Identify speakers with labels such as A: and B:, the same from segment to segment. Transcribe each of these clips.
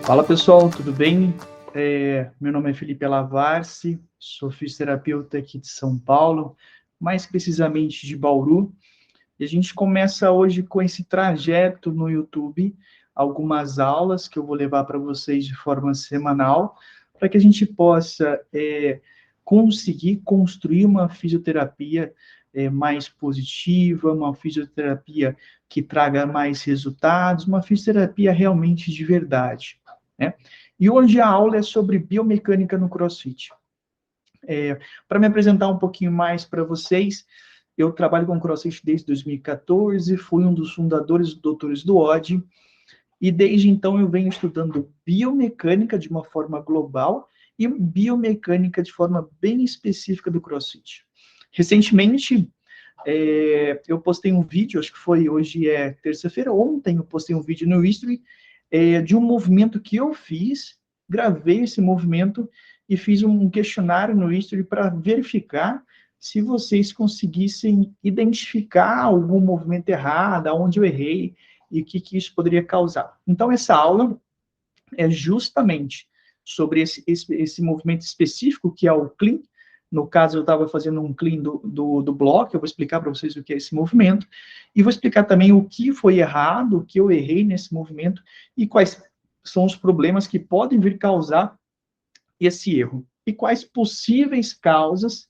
A: Fala pessoal, tudo bem? Meu nome é Felipe Alavarce, sou fisioterapeuta aqui de São Paulo, mais precisamente de Bauru, e a gente começa hoje com esse trajeto no YouTube, algumas aulas que eu vou levar para vocês de forma semanal, para que a gente possa conseguir construir uma fisioterapia mais positiva, uma fisioterapia que traga mais resultados, uma fisioterapia realmente de verdade, né? E hoje a aula é sobre biomecânica no CrossFit. Para me apresentar um pouquinho mais para vocês, eu trabalho com CrossFit desde 2014, fui um dos fundadores do Doutores do OD, e desde então eu venho estudando biomecânica de uma forma global e biomecânica de forma bem específica do CrossFit. Recentemente, eu postei um vídeo, acho que foi hoje é terça-feira, ontem eu postei um vídeo no History de um movimento que eu fiz, gravei esse movimento e fiz um questionário no History para verificar se vocês conseguissem identificar algum movimento errado, onde eu errei e o que isso poderia causar. Então, essa aula é justamente sobre esse movimento específico, que é o clean. No caso, eu estava fazendo um clean do bloco, eu vou explicar para vocês o que é esse movimento, e vou explicar também o que foi errado, o que eu errei nesse movimento, e quais são os problemas que podem vir causar esse erro, e quais possíveis causas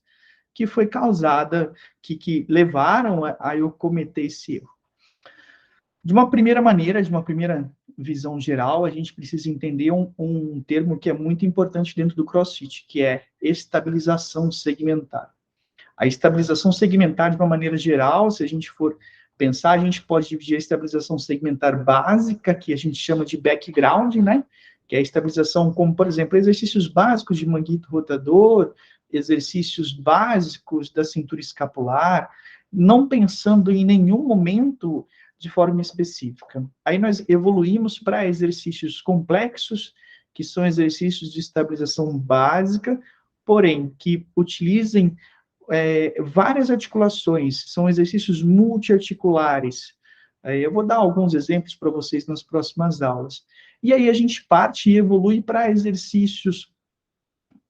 A: que foi causada, que levaram a eu cometer esse erro. De uma primeira maneira, de uma primeira visão geral, a gente precisa entender um termo que é muito importante dentro do CrossFit, que é estabilização segmentar. A estabilização segmentar, de uma maneira geral, se a gente for pensar, a gente pode dividir a estabilização segmentar básica, que a gente chama de background, né? Que é a estabilização como, por exemplo, exercícios básicos de manguito rotador, exercícios básicos da cintura escapular, não pensando em nenhum momento de forma específica. Aí nós evoluímos para exercícios complexos, que são exercícios de estabilização básica, porém, que utilizem várias articulações, são exercícios multiarticulares. Eu vou dar alguns exemplos para vocês nas próximas aulas. E aí a gente parte e evolui para exercícios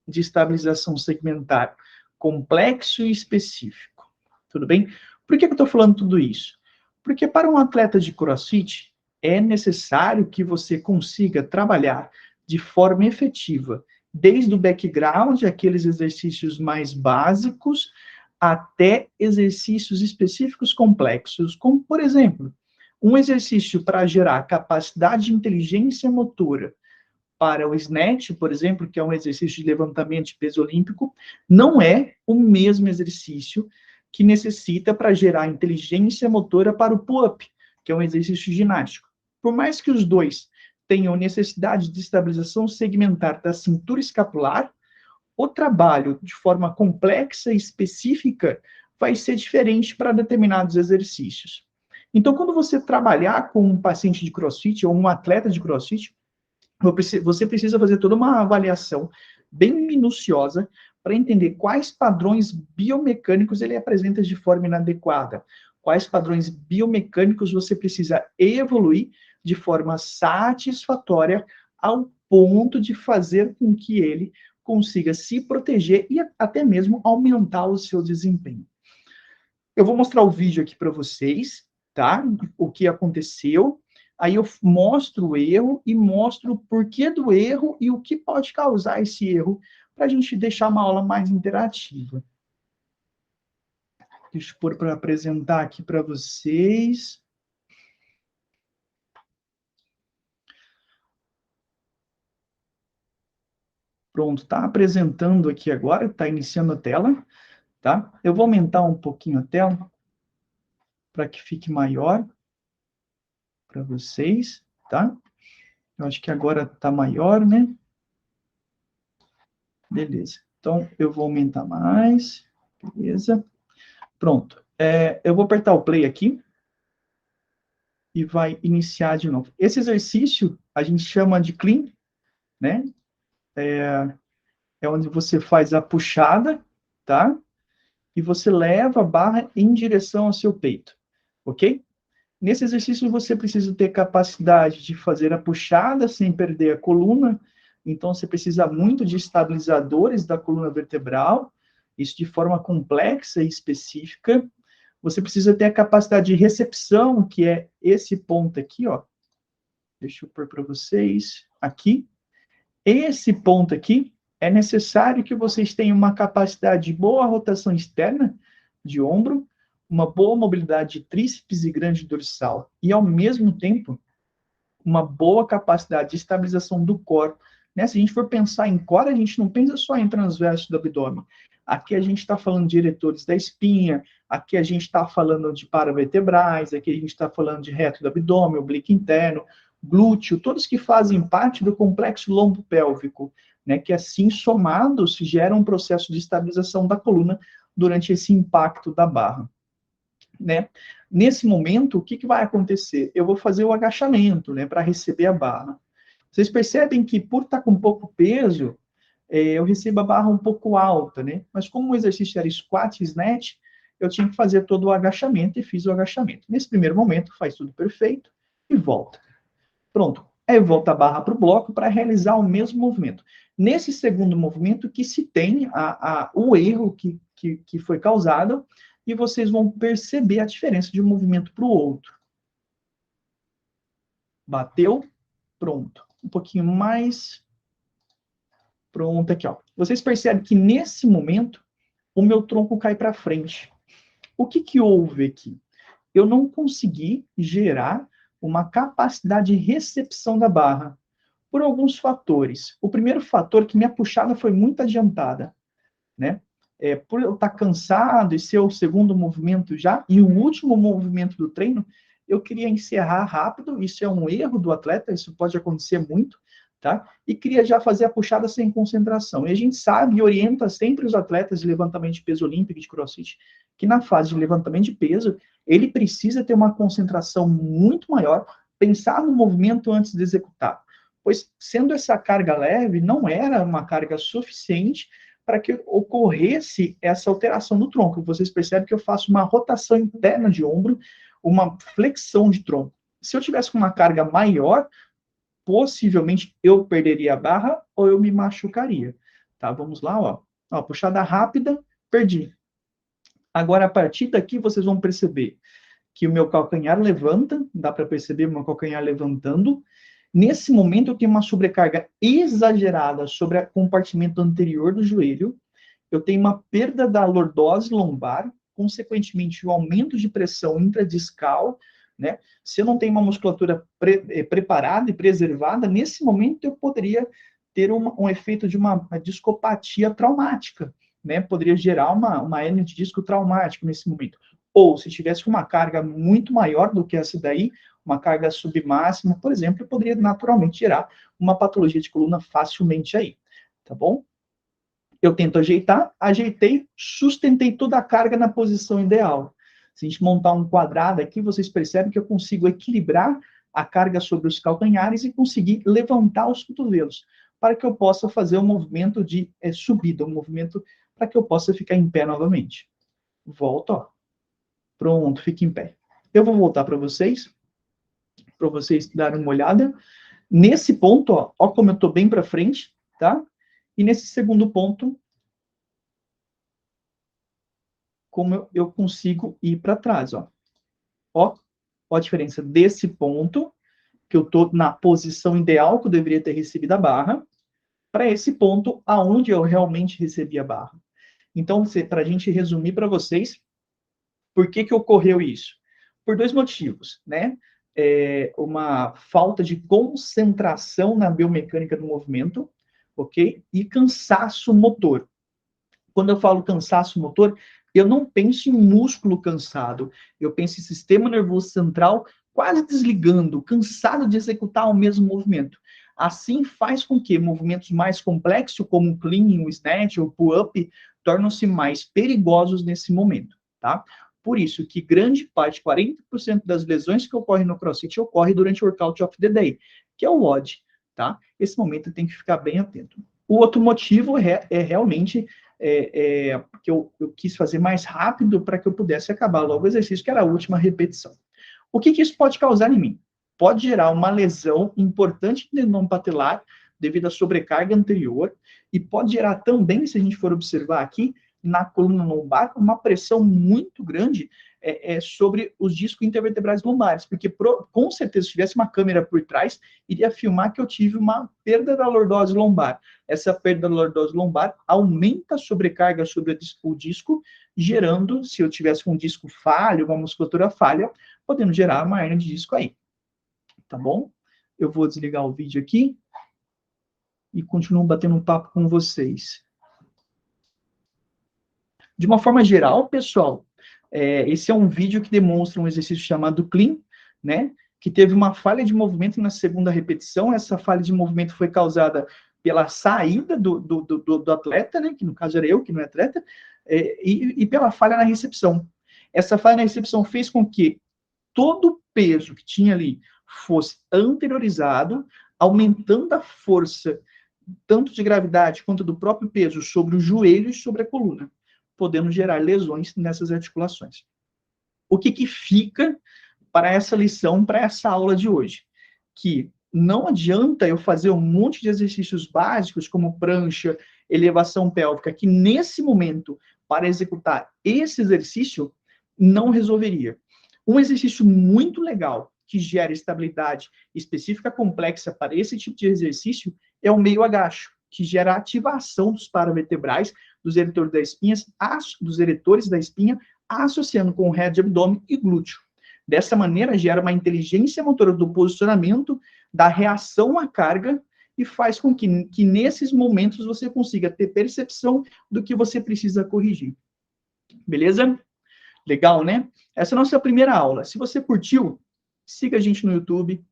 A: de estabilização segmentar complexo e específico. Tudo bem? Por que eu estou falando tudo isso? Porque para um atleta de CrossFit, é necessário que você consiga trabalhar de forma efetiva, desde o background, aqueles exercícios mais básicos, até exercícios específicos complexos, como, por exemplo, um exercício para gerar capacidade de inteligência motora para o snatch, por exemplo, que é um exercício de levantamento de peso olímpico, não é o mesmo exercício que necessita para gerar inteligência motora para o pull-up, que é um exercício ginástico. Por mais que os dois tenham necessidade de estabilização segmentar da cintura escapular, o trabalho de forma complexa e específica vai ser diferente para determinados exercícios. Então, quando você trabalhar com um paciente de CrossFit ou um atleta de CrossFit, você precisa fazer toda uma avaliação bem minuciosa para entender quais padrões biomecânicos ele apresenta de forma inadequada, quais padrões biomecânicos você precisa evoluir de forma satisfatória ao ponto de fazer com que ele consiga se proteger e até mesmo aumentar o seu desempenho. Eu vou mostrar o vídeo aqui para vocês, tá? O que aconteceu. Aí eu mostro o erro e mostro o porquê do erro e o que pode causar esse erro, para a gente deixar uma aula mais interativa. Deixa eu pôr para apresentar aqui para vocês. Pronto, está apresentando aqui agora, está iniciando a tela, tá? Eu vou aumentar um pouquinho a tela, para que fique maior para vocês, tá? Eu acho que agora está maior, né? Beleza. Então, eu vou aumentar mais. Beleza. Pronto. Eu vou apertar o play aqui e vai iniciar de novo. Esse exercício a gente chama de clean, né? É onde você faz a puxada, tá? E você leva a barra em direção ao seu peito, ok? Nesse exercício, você precisa ter capacidade de fazer a puxada sem perder a coluna. Então, você precisa muito de estabilizadores da coluna vertebral, isso de forma complexa e específica. Você precisa ter a capacidade de recepção, que é esse ponto aqui, ó. Deixa eu pôr para vocês aqui. Esse ponto aqui, é necessário que vocês tenham uma capacidade de boa rotação externa de ombro, uma boa mobilidade de tríceps e grande dorsal, e ao mesmo tempo, uma boa capacidade de estabilização do core. Né? Se a gente for pensar em core, a gente não pensa só em transverso do abdômen. Aqui a gente está falando de eretores da espinha, aqui a gente está falando de paravertebrais, aqui a gente está falando de reto do abdômen, oblíquo interno, glúteo, todos que fazem parte do complexo lombo-pélvico, né, que assim somados geram um processo de estabilização da coluna durante esse impacto da barra. Né? Nesse momento, o que vai acontecer? Eu vou fazer o agachamento, né, para receber a barra. Vocês percebem que, por estar com pouco peso, eu recebo a barra um pouco alta, né? Mas como o exercício era squat e snatch, eu tinha que fazer todo o agachamento e fiz o agachamento. Nesse primeiro momento, faz tudo perfeito e volta. Pronto. Aí volta a barra para o bloco para realizar o mesmo movimento. Nesse segundo movimento que se tem o erro que foi causado, e vocês vão perceber a diferença de um movimento para o outro. Bateu, pronto. Um pouquinho mais. Pronto, aqui, ó. Vocês percebem que nesse momento, o meu tronco cai para frente. O que houve aqui? Eu não consegui gerar uma capacidade de recepção da barra, por alguns fatores. O primeiro fator, que minha puxada foi muito adiantada, né? Por eu estar cansado e ser o segundo movimento já, e o último movimento do treino, eu queria encerrar rápido, isso é um erro do atleta, isso pode acontecer muito, tá? E queria já fazer a puxada sem concentração. E a gente sabe e orienta sempre os atletas de levantamento de peso olímpico, de crossfit, que na fase de levantamento de peso, ele precisa ter uma concentração muito maior, pensar no movimento antes de executar. Pois, sendo essa carga leve, não era uma carga suficiente para que ocorresse essa alteração do tronco. Vocês percebem que eu faço uma rotação interna de ombro, uma flexão de tronco. Se eu tivesse com uma carga maior, possivelmente eu perderia a barra ou eu me machucaria. Tá, vamos lá, ó. Ó, puxada rápida, perdi. Agora, a partir daqui, vocês vão perceber que o meu calcanhar levanta, dá para perceber o meu calcanhar levantando. Nesse momento, eu tenho uma sobrecarga exagerada sobre o compartimento anterior do joelho. Eu tenho uma perda da lordose lombar, consequentemente, o aumento de pressão intradiscal, né? Se eu não tenho uma musculatura preparada e preservada, nesse momento eu poderia ter um efeito de uma discopatia traumática, né? Poderia gerar uma hérnia de disco traumática nesse momento. Ou, se tivesse uma carga muito maior do que essa daí, uma carga submáxima, por exemplo, poderia naturalmente gerar uma patologia de coluna facilmente aí, tá bom? Eu tento ajeitar, ajeitei, sustentei toda a carga na posição ideal. Se a gente montar um quadrado aqui, vocês percebem que eu consigo equilibrar a carga sobre os calcanhares e conseguir levantar os cotovelos, para que eu possa fazer um movimento de subida, um movimento para que eu possa ficar em pé novamente. Volto, ó. Pronto, fique em pé. Eu vou voltar para vocês darem uma olhada. Nesse ponto, ó como eu estou bem para frente, tá? E nesse segundo ponto, como eu consigo ir para trás, ó. Ó a diferença desse ponto, que eu estou na posição ideal que eu deveria ter recebido a barra, para esse ponto aonde eu realmente recebi a barra. Então, para a gente resumir para vocês, por que ocorreu isso? Por dois motivos, né? Uma falta de concentração na biomecânica do movimento, ok? E cansaço motor. Quando eu falo cansaço motor, eu não penso em músculo cansado, eu penso em sistema nervoso central quase desligando, cansado de executar o mesmo movimento. Assim faz com que movimentos mais complexos, como o clean, o snatch, o pull-up, tornam-se mais perigosos nesse momento, tá? Por isso que grande parte, 40% das lesões que ocorrem no CrossFit ocorre durante o Workout of the Day, que é o WOD, tá? Esse momento tem que ficar bem atento. O outro motivo é realmente que eu quis fazer mais rápido para que eu pudesse acabar logo o exercício, que era a última repetição. O que isso pode causar em mim? Pode gerar uma lesão importante no tendão patelar devido à sobrecarga anterior e pode gerar também, se a gente for observar aqui, na coluna lombar, uma pressão muito grande sobre os discos intervertebrais lombares, porque com certeza, se tivesse uma câmera por trás, iria filmar que eu tive uma perda da lordose lombar. Essa perda da lordose lombar aumenta a sobrecarga sobre o disco, gerando, se eu tivesse um disco falho, uma musculatura falha, podendo gerar uma hernia de disco aí. Tá bom? Eu vou desligar o vídeo aqui e continuo batendo um papo com vocês. De uma forma geral, pessoal, esse é um vídeo que demonstra um exercício chamado Clean, né? Que teve uma falha de movimento na segunda repetição. Essa falha de movimento foi causada pela saída do atleta, né? Que no caso era eu, que não é atleta, e pela falha na recepção. Essa falha na recepção fez com que todo o peso que tinha ali fosse anteriorizado, aumentando a força, tanto de gravidade quanto do próprio peso, sobre o joelho e sobre a coluna, podendo gerar lesões nessas articulações. O que fica para essa lição, para essa aula de hoje? Que não adianta eu fazer um monte de exercícios básicos, como prancha, elevação pélvica, que nesse momento, para executar esse exercício, não resolveria. Um exercício muito legal, que gera estabilidade específica complexa para esse tipo de exercício, é o meio agacho, que gera ativação dos paravertebrais, dos eretores da espinha, associando com o reto de abdômen e glúteo. Dessa maneira, gera uma inteligência motora do posicionamento, da reação à carga, e faz com que nesses momentos você consiga ter percepção do que você precisa corrigir. Beleza? Legal, né? Essa é a nossa primeira aula. Se você curtiu, siga a gente no YouTube.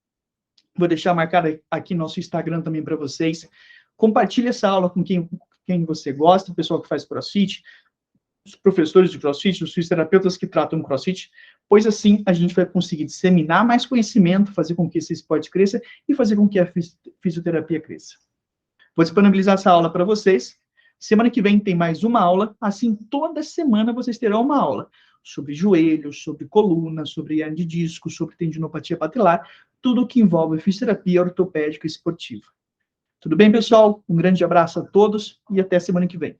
A: Vou deixar marcado aqui nosso Instagram também para vocês. Compartilhe essa aula com quem você gosta, o pessoal que faz CrossFit, os professores de CrossFit, os fisioterapeutas que tratam CrossFit, pois assim a gente vai conseguir disseminar mais conhecimento, fazer com que esse esporte cresça e fazer com que a fisioterapia cresça. Vou disponibilizar essa aula para vocês. Semana que vem tem mais uma aula, assim toda semana vocês terão uma aula sobre joelhos, sobre coluna, sobre hernia de disco, sobre tendinopatia patelar, tudo que envolve fisioterapia ortopédica e esportiva. Tudo bem, pessoal? Um grande abraço a todos e até semana que vem.